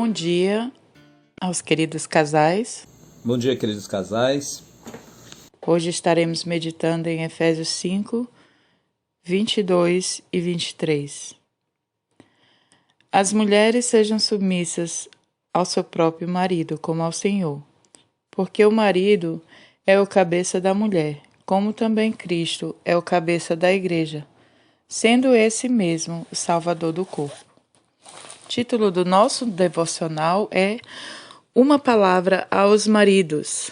Bom dia aos queridos casais. Bom dia, queridos casais. Hoje estaremos meditando em Efésios 5, 22 e 23. As mulheres sejam submissas ao seu próprio marido, como ao Senhor, porque o marido é o cabeça da mulher, como também Cristo é o cabeça da igreja, sendo esse mesmo o Salvador do corpo. O título do nosso devocional é Uma Palavra aos Maridos.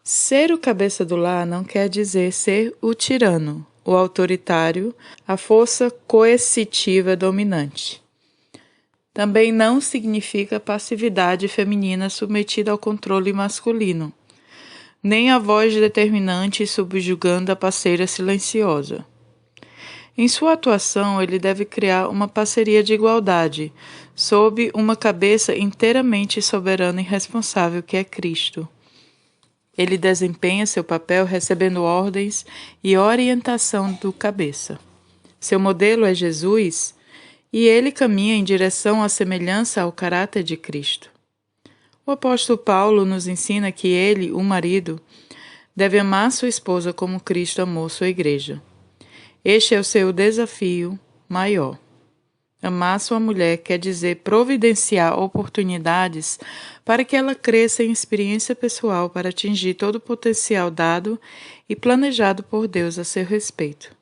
Ser o cabeça do lar não quer dizer ser o tirano, o autoritário, a força coercitiva dominante. Também não significa passividade feminina submetida ao controle masculino, nem a voz determinante subjugando a parceira silenciosa. Em sua atuação, ele deve criar uma parceria de igualdade, sob uma cabeça inteiramente soberana e responsável, que é Cristo. Ele desempenha seu papel recebendo ordens e orientação do cabeça. Seu modelo é Jesus, e ele caminha em direção à semelhança ao caráter de Cristo. O apóstolo Paulo nos ensina que ele, o marido, deve amar sua esposa como Cristo amou sua igreja. Este é o seu desafio maior. Amar sua mulher quer dizer providenciar oportunidades para que ela cresça em experiência pessoal para atingir todo o potencial dado e planejado por Deus a seu respeito.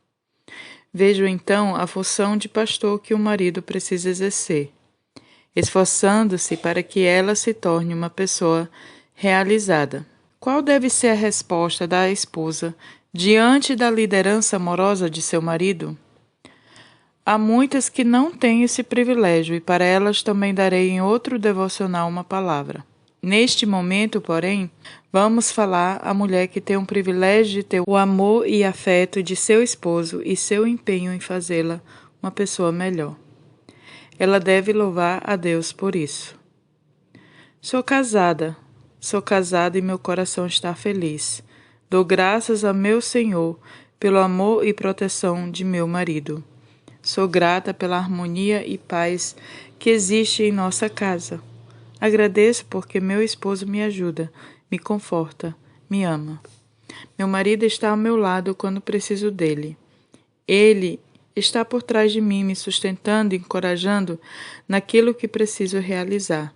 Vejo então a função de pastor que o marido precisa exercer, esforçando-se para que ela se torne uma pessoa realizada. Qual deve ser a resposta da esposa diante da liderança amorosa de seu marido? Há muitas que não têm esse privilégio e para elas também darei em outro devocional uma palavra. Neste momento, porém, vamos falar à mulher que tem o privilégio de ter o amor e afeto de seu esposo e seu empenho em fazê-la uma pessoa melhor. Ela deve louvar a Deus por isso. Sou casada e meu coração está feliz. Dou graças a meu Senhor pelo amor e proteção de meu marido. Sou grata pela harmonia e paz que existe em nossa casa. Agradeço porque meu esposo me ajuda, me conforta, me ama. Meu marido está ao meu lado quando preciso dele. Ele está por trás de mim, me sustentando e encorajando naquilo que preciso realizar.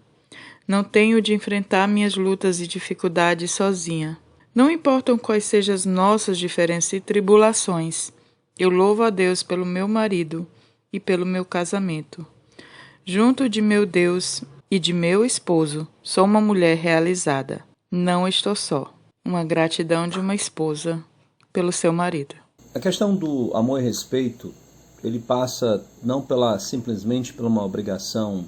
Não tenho de enfrentar minhas lutas e dificuldades sozinha. Não importam quais sejam as nossas diferenças e tribulações, eu louvo a Deus pelo meu marido e pelo meu casamento. Junto de meu Deus e de meu esposo, sou uma mulher realizada. Não estou só. Uma gratidão de uma esposa pelo seu marido. A questão do amor e respeito, ele passa não simplesmente por uma obrigação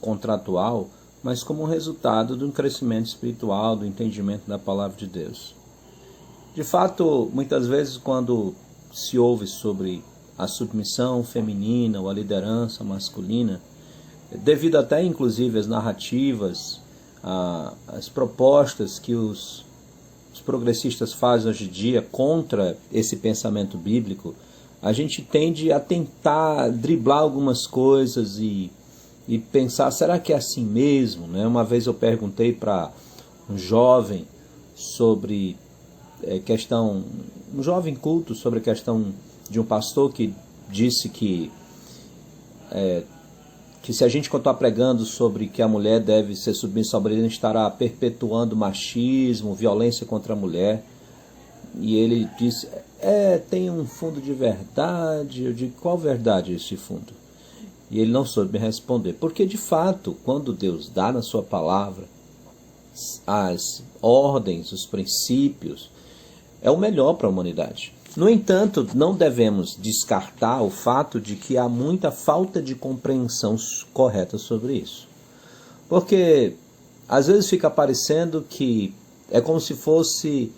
contratual, mas como um resultado de um crescimento espiritual, do entendimento da palavra de Deus. De fato, muitas vezes quando se ouve sobre a submissão feminina ou a liderança masculina, devido até inclusive às narrativas, às propostas que os progressistas fazem hoje em dia contra esse pensamento bíblico, a gente tende a tentar driblar algumas coisas e pensar, será que é assim mesmo? Uma vez eu perguntei para um jovem sobre um jovem culto sobre a questão de um pastor que disse que se a gente continuar pregando sobre que a mulher deve ser submissa ao marido, a gente estará perpetuando machismo, violência contra a mulher. E ele disse, tem um fundo de verdade. Eu digo, qual verdade é esse fundo? E ele não soube me responder. Porque, de fato, quando Deus dá na sua palavra as ordens, os princípios, é o melhor para a humanidade. No entanto, não devemos descartar o fato de que há muita falta de compreensão correta sobre isso. Porque, às vezes, fica parecendo que é como se fosse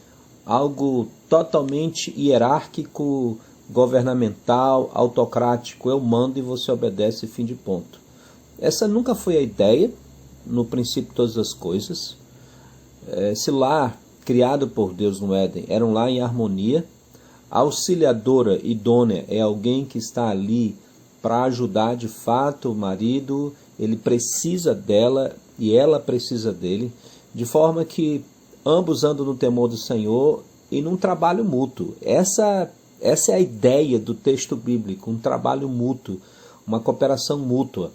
algo totalmente hierárquico, governamental, autocrático. Eu mando e você obedece, fim de ponto. Essa nunca foi a ideia, no princípio de todas as coisas. Esse lar criado por Deus no Éden era um lar em harmonia. A auxiliadora idônea é alguém que está ali para ajudar de fato o marido, ele precisa dela e ela precisa dele, de forma que ambos andam no temor do Senhor e num trabalho mútuo. Essa é a ideia do texto bíblico, um trabalho mútuo, uma cooperação mútua.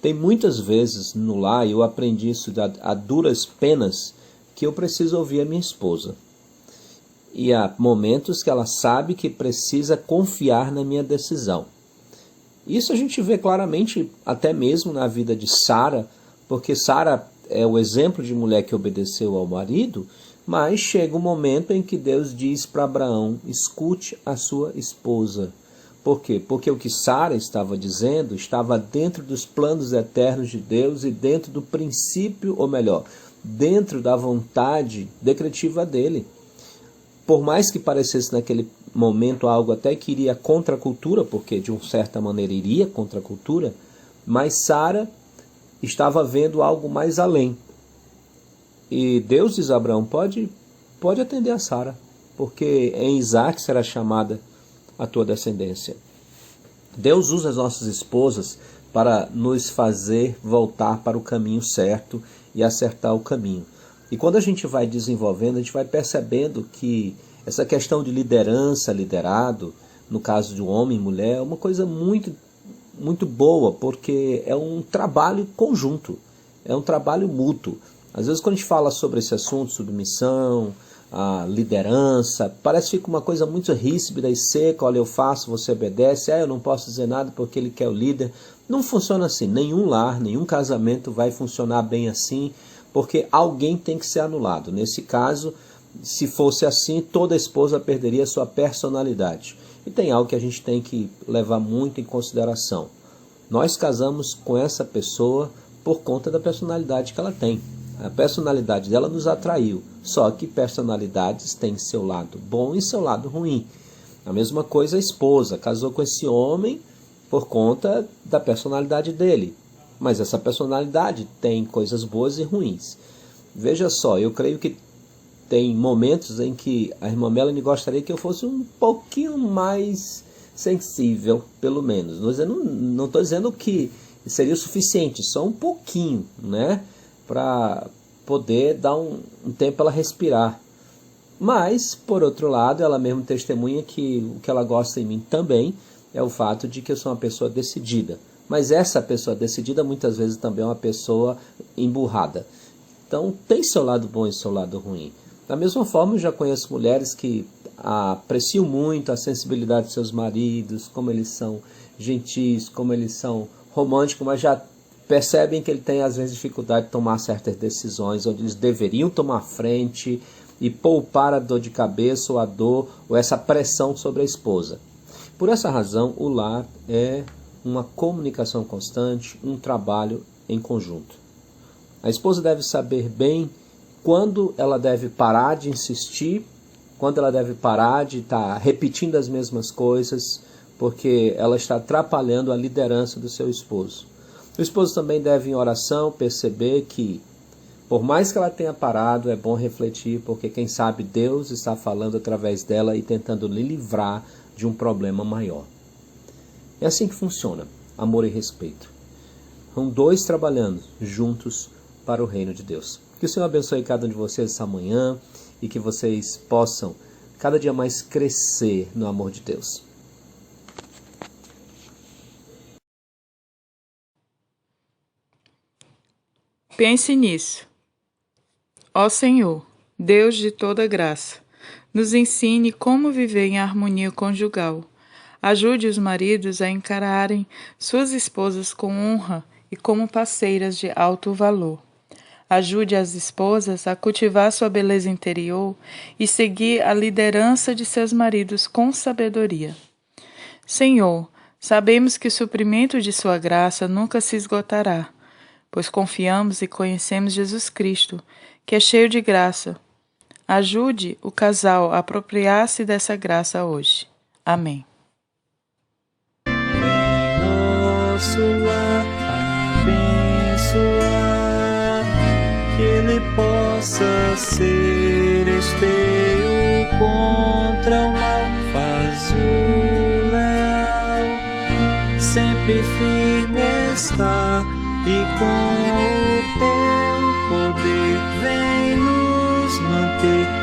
Tem muitas vezes no lar, eu aprendi isso a duras penas, que eu preciso ouvir a minha esposa. E há momentos que ela sabe que precisa confiar na minha decisão. Isso a gente vê claramente até mesmo na vida de Sara, porque Sara é o exemplo de mulher que obedeceu ao marido, mas chega um momento em que Deus diz para Abraão: escute a sua esposa. Por quê? Porque o que Sara estava dizendo estava dentro dos planos eternos de Deus e dentro do princípio, ou melhor, dentro da vontade decretiva dele. Por mais que parecesse naquele momento algo até que iria contra a cultura, porque de uma certa maneira iria contra a cultura, mas Sara estava vendo algo mais além. E Deus diz a Abraão: pode atender a Sara, porque em Isaac será chamada a tua descendência. Deus usa as nossas esposas para nos fazer voltar para o caminho certo e acertar o caminho. E quando a gente vai desenvolvendo, a gente vai percebendo que essa questão de liderança, liderado, no caso de um homem e mulher, é uma coisa muito, muito boa, porque é um trabalho conjunto, é um trabalho mútuo. Às vezes quando a gente fala sobre esse assunto, submissão, a liderança, parece que fica uma coisa muito ríspida e seca: olha, eu faço, você obedece, eu não posso dizer nada porque ele quer o líder. Não funciona assim, nenhum lar, nenhum casamento vai funcionar bem assim, porque alguém tem que ser anulado. Nesse caso, se fosse assim, toda esposa perderia sua personalidade. E tem algo que a gente tem que levar muito em consideração. Nós casamos com essa pessoa por conta da personalidade que ela tem. A personalidade dela nos atraiu, só que personalidades têm seu lado bom e seu lado ruim. A mesma coisa a esposa, casou com esse homem por conta da personalidade dele, mas essa personalidade tem coisas boas e ruins. Veja só, eu creio que tem momentos em que a irmã Melanie gostaria que eu fosse um pouquinho mais sensível, pelo menos. Não estou dizendo que seria o suficiente, só um pouquinho, né? Para poder dar um tempo para ela respirar. Mas, por outro lado, ela mesmo testemunha que o que ela gosta em mim também é o fato de que eu sou uma pessoa decidida. Mas essa pessoa decidida muitas vezes também é uma pessoa emburrada. Então tem seu lado bom e seu lado ruim. Da mesma forma, eu já conheço mulheres que apreciam muito a sensibilidade de seus maridos, como eles são gentis, como eles são românticos, mas já percebem que ele tem às vezes dificuldade de tomar certas decisões, onde eles deveriam tomar frente e poupar a dor de cabeça ou a dor ou essa pressão sobre a esposa. Por essa razão, o lar é uma comunicação constante, um trabalho em conjunto. A esposa deve saber bem quando ela deve parar de insistir, quando ela deve parar de estar repetindo as mesmas coisas, porque ela está atrapalhando a liderança do seu esposo. O esposo também deve, em oração, perceber que, por mais que ela tenha parado, é bom refletir, porque quem sabe Deus está falando através dela e tentando lhe livrar de um problema maior. É assim que funciona, amor e respeito. São dois trabalhando juntos para o reino de Deus. Que o Senhor abençoe cada um de vocês essa manhã e que vocês possam cada dia mais crescer no amor de Deus. Pense nisso. Ó Senhor, Deus de toda graça, nos ensine como viver em harmonia conjugal. Ajude os maridos a encararem suas esposas com honra e como parceiras de alto valor. Ajude as esposas a cultivar sua beleza interior e seguir a liderança de seus maridos com sabedoria. Senhor, sabemos que o suprimento de sua graça nunca se esgotará, pois confiamos e conhecemos Jesus Cristo, que é cheio de graça. Ajude o casal a apropriar-se dessa graça hoje. Amém. Nosso lar abençoar, que ele possa ser esteio contra o mal, faz o leal, sempre firme está e com o Teu poder vem nos manter